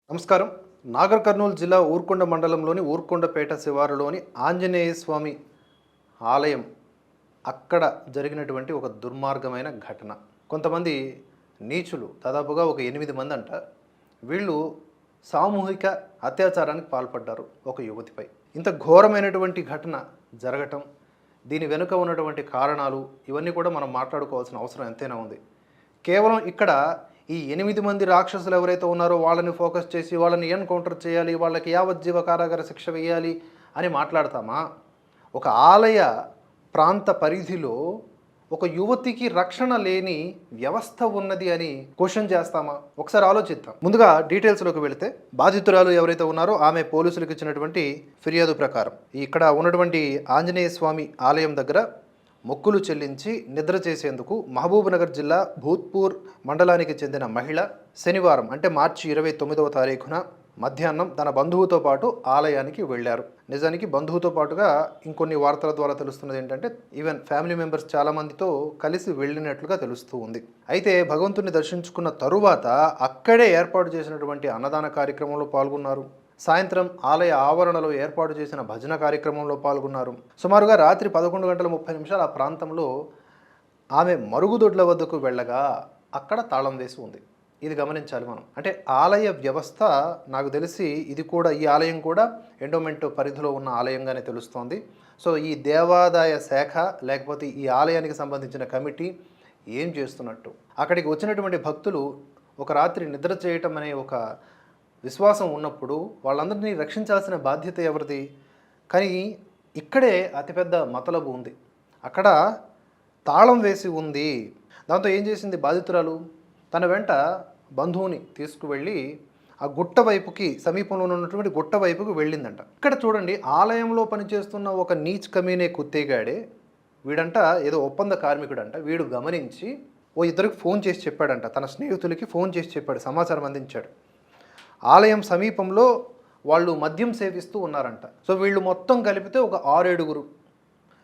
నమస్కారం. నాగర్ కర్నూలు జిల్లా ఊర్కొండ మండలంలోని ఊర్కొండపేట శివారులోని ఆంజనేయ స్వామి ఆలయం అక్కడ జరిగినటువంటి ఒక దుర్మార్గమైన ఘటన. కొంతమంది నీచులు దాదాపుగా ఒక 8 మంది అంట. వీళ్ళు సామూహిక అత్యాచారానికి పాల్పడ్డారు ఒక యువతిపై. ఇంత ఘోరమైనటువంటి ఘటన జరగటం, దీని వెనుక ఉన్నటువంటి కారణాలు ఇవన్నీ కూడా మనం మాట్లాడుకోవాల్సిన అవసరం ఎంతైనా ఉంది. కేవలం ఇక్కడ ఈ 8 మంది రాక్షసులు ఎవరైతే ఉన్నారో వాళ్ళని ఫోకస్ చేసి వాళ్ళని ఎన్కౌంటర్ చేయాలి, వాళ్ళకి యావజ్జీవ కారాగార శిక్ష వేయాలి అని మాట్లాడతామా? ఒక ఆలయ ప్రాంత పరిధిలో ఒక యువతికి రక్షణ లేని వ్యవస్థ ఉన్నది అని క్వశ్చన్ చేస్తామా? ఒకసారి ఆలోచిద్దాం. ముందుగా డీటెయిల్స్లోకి వెళితే, బాధితురాలు ఎవరైతే ఉన్నారో ఆమె పోలీసులకు ఇచ్చినటువంటి ఫిర్యాదు ప్రకారం ఇక్కడ ఉన్నటువంటి ఆంజనేయ స్వామి ఆలయం దగ్గర మొక్కులు చెల్లించి నిద్ర చేసేందుకు మహబూబ్నగర్ జిల్లా భూత్పూర్ మండలానికి చెందిన మహిళ శనివారం అంటే మార్చి 29వ తారీఖున మధ్యాహ్నం తన బంధువుతో పాటు ఆలయానికి వెళ్ళారు. నిజానికి బంధువుతో పాటుగా ఇంకొన్ని వార్తల ద్వారా తెలుస్తున్నది ఏంటంటే ఈవెన్ ఫ్యామిలీ మెంబర్స్ చాలామందితో కలిసి వెళ్ళినట్లుగా తెలుస్తూ ఉంది. అయితే భగవంతుని దర్శించుకున్న తరువాత అక్కడే ఏర్పాటు చేసినటువంటి అన్నదాన కార్యక్రమంలో పాల్గొన్నారు. సాయంత్రం ఆలయ ఆవరణలో ఏర్పాటు చేసిన భజన కార్యక్రమంలో పాల్గొన్నారు. సుమారుగా రాత్రి 11:30 ఆ ప్రాంతంలో ఆమె మరుగుదొడ్ల వద్దకు వెళ్ళగా అక్కడ తాళం వేసి ఉంది. ఇది గమనించాలి మనం. అంటే ఆలయ వ్యవస్థ, నాకు తెలిసి ఇది కూడా, ఈ ఆలయం కూడా ఎండోమెంట్ పరిధిలో ఉన్న ఆలయంగానే తెలుస్తోంది. సో ఈ దేవాదాయ శాఖ లేకపోతే ఈ ఆలయానికి సంబంధించిన కమిటీ ఏం చేస్తున్నట్టు? అక్కడికి వచ్చినటువంటి భక్తులు ఒక రాత్రి నిద్ర చేయటం అనే ఒక విశ్వాసం ఉన్నప్పుడు వాళ్ళందరినీ రక్షించాల్సిన బాధ్యత ఎవరిది? కానీ ఇక్కడే అతిపెద్ద మతలబు ఉంది. అక్కడ తాళం వేసి ఉంది. దాంతో ఏం చేసింది బాధితురాలు? తన వెంట బంధువుని తీసుకువెళ్ళి ఆ గుట్ట వైపుకి, సమీపంలో ఉన్నటువంటి గుట్ట వైపుకి వెళ్ళిందంట. ఇక్కడ చూడండి, ఆలయంలో పనిచేస్తున్న ఒక నీచ్ కమీనే కుత్తేగాడే వీడంట, ఏదో ఒప్పంద కార్మికుడంట. వీడు గమనించి ఇద్దరికి ఫోన్ చేసి చెప్పాడంట, తన స్నేహితులకి ఫోన్ చేసి చెప్పాడు, సమాచారం అందించాడు. ఆలయం సమీపంలో వాళ్ళు మద్యం సేవిస్తూ ఉన్నారంట. సో వీళ్ళు మొత్తం కలిపితే ఒక 6-7.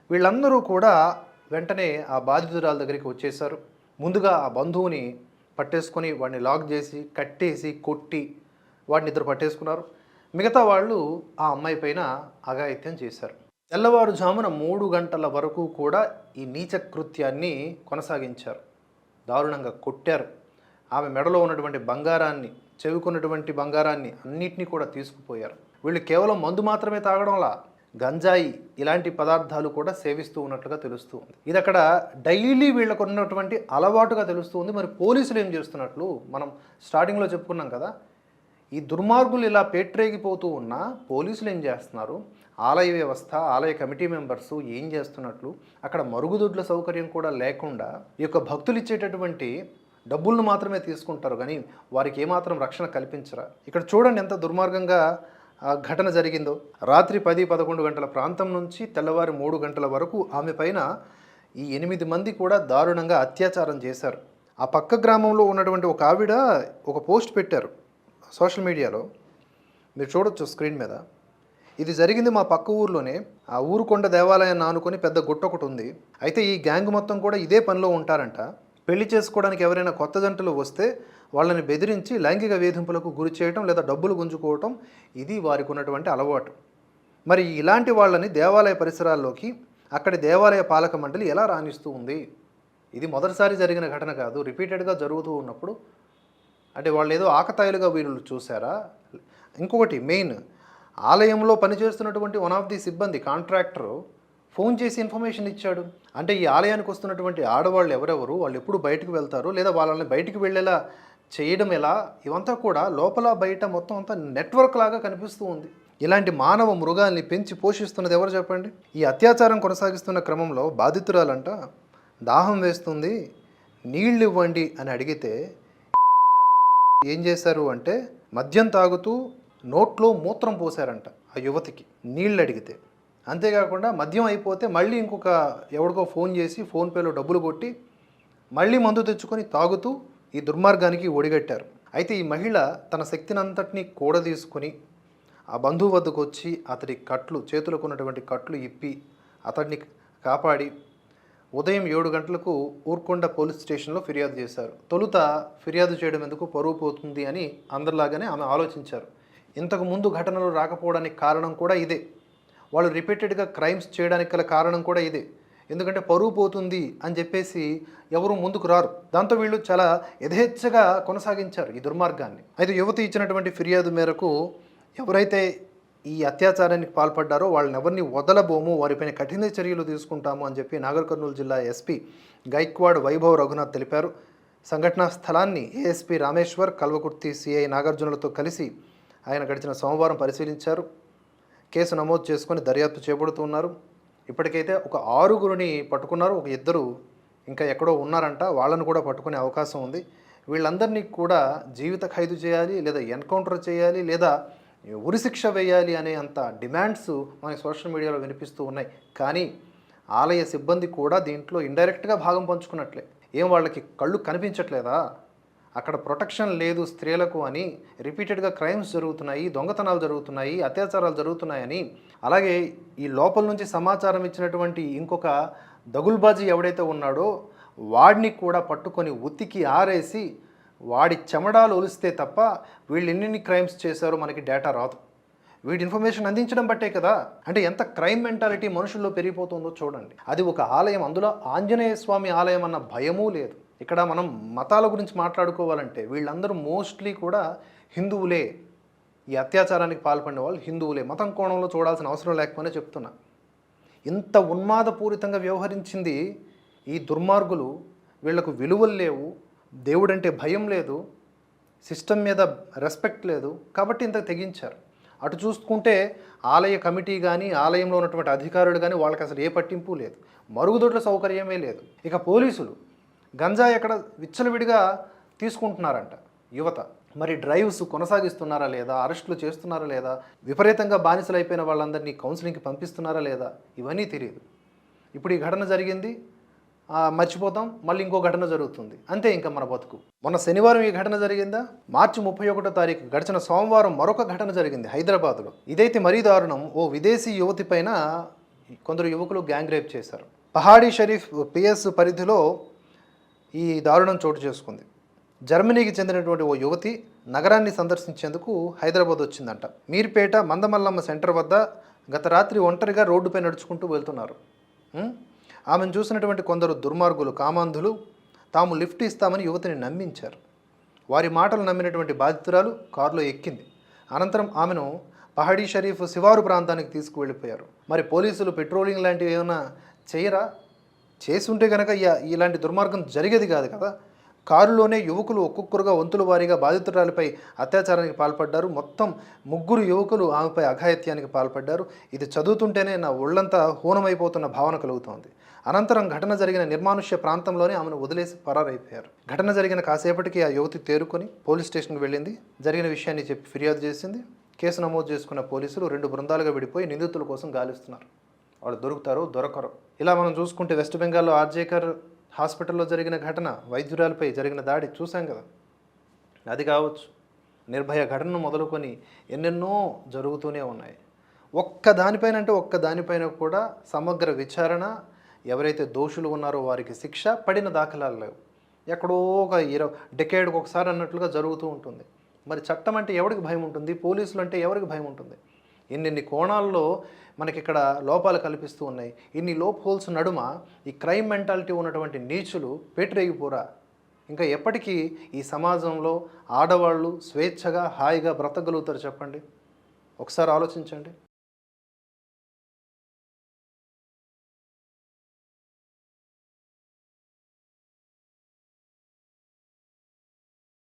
వీళ్ళందరూ కూడా వెంటనే ఆ బాధితురాల దగ్గరికి వచ్చేసారు. ముందుగా ఆ బంధువుని పట్టేసుకొని వాడిని లాక్ చేసి కట్టేసి కొట్టి వాడిని ఇద్దరు పట్టేసుకున్నారు. మిగతా వాళ్ళు ఆ అమ్మాయి పైన అఘాయిత్యం చేశారు. తెల్లవారుజామున 3 గంటల వరకు కూడా ఈ నీచ కృత్యాన్ని కొనసాగించారు. దారుణంగా కొట్టారు. ఆమె మెడలో ఉన్నటువంటి బంగారాన్ని, చెవుకున్నటువంటి బంగారాన్ని అన్నిటినీ కూడా తీసుకుపోయారు. వీళ్ళు కేవలం మందు మాత్రమే తాగడంలా గంజాయి ఇలాంటి పదార్థాలు కూడా సేవిస్తూ ఉన్నట్లుగా తెలుస్తూ ఉంది. ఇది అక్కడ డైలీ వీళ్ళకు ఉన్నటువంటి అలవాటుగా తెలుస్తూ ఉంది. మరి పోలీసులు ఏం చేస్తున్నట్లు మనం స్టార్టింగ్లో చెప్పుకున్నాం కదా. ఈ దుర్మార్గులు ఇలా పేట్రేగిపోతూ ఉన్నా పోలీసులు ఏం చేస్తున్నారు? ఆలయ వ్యవస్థ, ఆలయ కమిటీ మెంబర్సు ఏం చేస్తున్నట్లు? అక్కడ మరుగుదొడ్ల సౌకర్యం కూడా లేకుండా ఈ యొక్క భక్తులు ఇచ్చేటటువంటి డబ్బులను మాత్రమే తీసుకుంటారు, కానీ వారికి ఏమాత్రం రక్షణ కల్పించరా? ఇక్కడ చూడండి ఎంత దుర్మార్గంగా ఘటన జరిగిందో. రాత్రి 10-11 గంటల ప్రాంతం నుంచి తెల్లవారి 3 గంటల వరకు ఆమె పైన ఈ 8 మంది కూడా దారుణంగా అత్యాచారం చేశారు. ఆ పక్క గ్రామంలో ఉన్నటువంటి ఒక ఆవిడ ఒక పోస్ట్ పెట్టారు సోషల్ మీడియాలో, మీరు చూడొచ్చు స్క్రీన్ మీద. ఇది జరిగింది మా పక్క ఊర్లోనే, ఆ ఊరుకొండ దేవాలయాన్ని ఆనుకొని పెద్ద గుట్ట ఒకటి ఉంది. అయితే ఈ గ్యాంగ్ మొత్తం కూడా ఇదే పనిలో ఉంటారంట. పెళ్లి చేసుకోవడానికి ఎవరైనా కొత్త జంటలు వస్తే వాళ్ళని బెదిరించి లైంగిక వేధింపులకు గురి చేయడం లేదా డబ్బులు గుంజుకోవటం, ఇది వారికి ఉన్నటువంటి అలవాటు. మరి ఇలాంటి వాళ్ళని దేవాలయ పరిసరాల్లోకి అక్కడి దేవాలయ పాలక మండలి ఎలా రాణిస్తూ ఉంది? ఇది మొదటిసారి జరిగిన ఘటన కాదు, రిపీటెడ్గా జరుగుతూ ఉన్నప్పుడు అంటే వాళ్ళు ఏదో ఆకతాయిలుగా వీళ్ళు చూసారా? ఇంకొకటి మెయిన్, ఆలయంలో పనిచేస్తున్నటువంటి వన్ ఆఫ్ ది సిబ్బంది, కాంట్రాక్టరు ఫోన్ చేసి ఇన్ఫర్మేషన్ ఇచ్చాడు. అంటే ఈ ఆలయానికి వస్తున్నటువంటి ఆడవాళ్ళు ఎవరెవరు, వాళ్ళు ఎప్పుడు బయటకు వెళ్తారు, లేదా వాళ్ళని బయటికి వెళ్ళేలా చేయడం ఎలా, ఇవంతా కూడా లోపల బయట మొత్తం అంతా నెట్వర్క్ లాగా కనిపిస్తూ ఉంది. ఇలాంటి మానవ మృగాల్ని పెంచి పోషిస్తున్నది ఎవరు చెప్పండి? ఈ అత్యాచారం కొనసాగిస్తున్న క్రమంలో బాధితురాలంట దాహం వేస్తుంది, నీళ్ళు ఇవ్వండి అని అడిగితే ఏం చేశారు అంటే మద్యం తాగుతూ నోట్లో మూత్రం పోసారంట ఆ యువతికి నీళ్ళు అడిగితే. అంతేకాకుండా మద్యం అయిపోతే మళ్ళీ ఇంకొక ఎవరికో ఫోన్ చేసి ఫోన్పేలో డబ్బులు కొట్టి మళ్ళీ మందు తెచ్చుకొని తాగుతూ ఈ దుర్మార్గానికి ఒడిగట్టారు. అయితే ఈ మహిళ తన శక్తినంతటినీ కూడదీసుకొని ఆ బంధువు వద్దకు వచ్చి అతడి కట్లు, చేతులకు ఉన్నటువంటి కట్లు ఇప్పి అతడిని కాపాడి ఉదయం 7 గంటలకు ఊర్కొండ పోలీస్ స్టేషన్లో ఫిర్యాదు చేశారు. తొలుత ఫిర్యాదు చేయడం ఎందుకు, పరువు పోతుంది అని అందరిలాగానే ఆమె ఆలోచించారు. ఇంతకు ముందు ఘటనలు రాకపోవడానికి కారణం కూడా ఇదే. వాళ్ళు రిపీటెడ్గా క్రైమ్స్ చేయడానికి గల కారణం కూడా ఇదే. ఎందుకంటే పరువు పోతుంది అని చెప్పేసి ఎవరు ముందుకు రారు. దాంతో వీళ్ళు చాలా యథేచ్ఛగా కొనసాగించారు ఈ దుర్మార్గాన్ని. అయితే యువతి ఇచ్చినటువంటి ఫిర్యాదు మేరకు ఎవరైతే ఈ అత్యాచారానికి పాల్పడ్డారో వాళ్ళని ఎవరిని వదలబోము, వారిపైన కఠిన చర్యలు తీసుకుంటాము అని చెప్పి నాగర్ కర్నూలు జిల్లా ఎస్పీ గైక్వాడ్ వైభవ్ రఘునాథ్ తెలిపారు. సంఘటనా స్థలాన్ని ఏఎస్పీ రామేశ్వర్, కల్వకుర్తి సిఐ నాగార్జునులతో కలిసి ఆయన గడిచిన సోమవారం పరిశీలించారు. కేసు నమోదు చేసుకొని దర్యాప్తు చేపడుతున్నారు. ఇప్పటికైతే ఒక 6గురిని పట్టుకున్నారు. ఒక 2 ఇంకా ఎక్కడో ఉన్నారంట, వాళ్ళను కూడా పట్టుకునే అవకాశం ఉంది. వీళ్ళందరినీ కూడా జీవిత ఖైదు చేయాలి, లేదా ఎన్కౌంటర్ చేయాలి, లేదా ఉరిశిక్ష వేయాలి అనే అంత డిమాండ్స్ మనకి సోషల్ మీడియాలో వినిపిస్తూ ఉన్నాయి. కానీ ఆలయ సిబ్బంది కూడా దీంట్లో ఇండైరెక్ట్గా భాగం పంచుకున్నట్లే. ఏం వాళ్ళకి కళ్ళు కనిపించట్లేదా? అక్కడ ప్రొటెక్షన్ లేదు స్త్రీలకు అని రిపీటెడ్గా క్రైమ్స్ జరుగుతున్నాయి, దొంగతనాలు జరుగుతున్నాయి, అత్యాచారాలు జరుగుతున్నాయని, అలాగే ఈ లోపల నుంచి సమాచారం ఇచ్చినటువంటి ఇంకొక దగుల్బాజీ ఎవడైతే ఉన్నాడో వాడిని కూడా పట్టుకొని ఉతికి ఆరేసి వాడి చెమడాలు ఒలిస్తే తప్ప వీళ్ళు ఎన్ని క్రైమ్స్ చేశారో మనకి డేటా రాదు. వీడి ఇన్ఫర్మేషన్ అందించడం బట్టే కదా. అంటే ఎంత క్రైమ్ మెంటాలిటీ మనుషుల్లో పెరిగిపోతుందో చూడండి. అది ఒక ఆలయం, అందులో ఆంజనేయ స్వామి ఆలయం అన్న భయమూ లేదు. ఇక్కడ మనం మతాల గురించి మాట్లాడుకోవాలంటే వీళ్ళందరూ మోస్ట్లీ కూడా హిందువులే. ఈ అత్యాచారానికి పాల్పడిన వాళ్ళు హిందువులే. మతం కోణంలో చూడాల్సిన అవసరం లేకపోయినా చెప్తున్నా. ఇంత ఉన్మాదపూరితంగా వ్యవహరించింది ఈ దుర్మార్గులు. వీళ్లకు విలువలు లేవు, దేవుడంటే భయం లేదు, సిస్టమ్ మీద రెస్పెక్ట్ లేదు, కాబట్టి ఇంత తెగించారు. అటు చూసుకుంటే ఆలయ కమిటీ కానీ, ఆలయంలో ఉన్నటువంటి అధికారులు కానీ వాళ్ళకి అసలు ఏ పట్టింపు లేదు, మరుగుదొడ్ల సౌకర్యమే లేదు. ఇక పోలీసులు గంజా ఎక్కడ విచ్చలవిడిగా తీసుకుంటున్నారంట యువత. మరి డ్రైవ్స్ కొనసాగిస్తున్నారా లేదా, అరెస్టులు చేస్తున్నారా లేదా, విపరీతంగా బానిసలు అయిపోయిన వాళ్ళందరినీ కౌన్సిలింగ్కి పంపిస్తున్నారా లేదా, ఇవన్నీ తెలియదు. ఇప్పుడు ఈ ఘటన జరిగింది, మర్చిపోతాం, మళ్ళీ ఇంకో ఘటన జరుగుతుంది, అంతే ఇంకా మన బతుకు. మొన్న శనివారం ఈ ఘటన జరిగిందా? మార్చి 31వ తారీఖు గడిచిన సోమవారం మరొక ఘటన జరిగింది హైదరాబాద్లో. ఇదైతే మరీ దారుణం. ఓ విదేశీ యువతి పైన కొందరు యువకులు గ్యాంగ్ రేప్ చేశారు. పహాడీ షరీఫ్ పిఎస్ పరిధిలో ఈ దారుణం చోటు చేసుకుంది. జర్మనీకి చెందినటువంటి ఓ యువతి నగరాన్ని సందర్శించేందుకు హైదరాబాద్ వచ్చిందంట. మీర్పేట మందమల్లమ్మ సెంటర్ వద్ద గత రాత్రి ఒంటరిగా రోడ్డుపై నడుచుకుంటూ వెళ్తున్నారు. ఆమెను చూసినటువంటి కొందరు దుర్మార్గులు, కామాంధులు తాము లిఫ్ట్ ఇస్తామని యువతిని నమ్మించారు. వారి మాటలు నమ్మినటువంటి బాధితురాలు కారులో ఎక్కింది. అనంతరం ఆమెను పహాడీ షరీఫ్ శివారు ప్రాంతానికి తీసుకువెళ్ళిపోయారు. మరి పోలీసులు పెట్రోలింగ్ లాంటివి ఏమైనా చేయరా? చేసి ఉంటే కనుక ఇలాంటి దుర్మార్గం జరిగేది కాదు కదా. కారులోనే యువకులు ఒక్కొక్కరుగా వంతుల వారీగా బాధితురాలిపై అత్యాచారానికి పాల్పడ్డారు. మొత్తం 3 యువకులు ఆమెపై అఘాయిత్యానికి పాల్పడ్డారు. ఇది చదువుతుంటేనే నా ఒళ్ళంతా హూనమైపోతున్న భావన కలుగుతోంది. అనంతరం ఘటన జరిగిన నిర్మానుష్య ప్రాంతంలోనే ఆమెను వదిలేసి పరారైపోయారు. ఘటన జరిగిన కాసేపటికి ఆ యువతి తేరుకొని పోలీస్ స్టేషన్కి వెళ్ళింది. జరిగిన విషయాన్ని చెప్పి ఫిర్యాదు చేసింది. కేసు నమోదు చేసుకున్న పోలీసులు 2 బృందాలుగా విడిపోయి నిందితుల కోసం గాలిస్తున్నారు. వాళ్ళు దొరుకుతారు, దొరకరు. ఇలా మనం చూసుకుంటే వెస్ట్ బెంగాల్లో ఆర్జేకర్ హాస్పిటల్లో జరిగిన ఘటన, వైద్యురాలపై జరిగిన దాడి చూసాం కదా. అది కావచ్చు, నిర్భయ ఘటనను మొదలుకొని ఎన్నెన్నో జరుగుతూనే ఉన్నాయి. ఒక్క దానిపైన కూడా సమగ్ర విచారణ, ఎవరైతే దోషులు ఉన్నారో వారికి శిక్ష పడిన దాఖలాలు లేవు. ఎక్కడో ఒక 20 డెకేడ్కి ఒకసారి అన్నట్లుగా జరుగుతూ ఉంటుంది. మరి చట్టం అంటే ఎవరికి భయం ఉంటుంది? పోలీసులు అంటే ఎవరికి భయం ఉంటుంది? ఇన్ని కోణాల్లో మనకి ఇక్కడ లోపాలు కల్పిస్తూ ఉన్నాయి. ఇన్ని లోప్ హోల్స్ నడుమ ఈ క్రైమ్ మెంటాలిటీ ఉన్నటువంటి నీచులు పేటరేగిపోరా? ఇంకా ఎప్పటికీ ఈ సమాజంలో ఆడవాళ్ళు స్వేచ్ఛగా హాయిగా బ్రతకగలుగుతారు చెప్పండి? ఒకసారి ఆలోచించండి.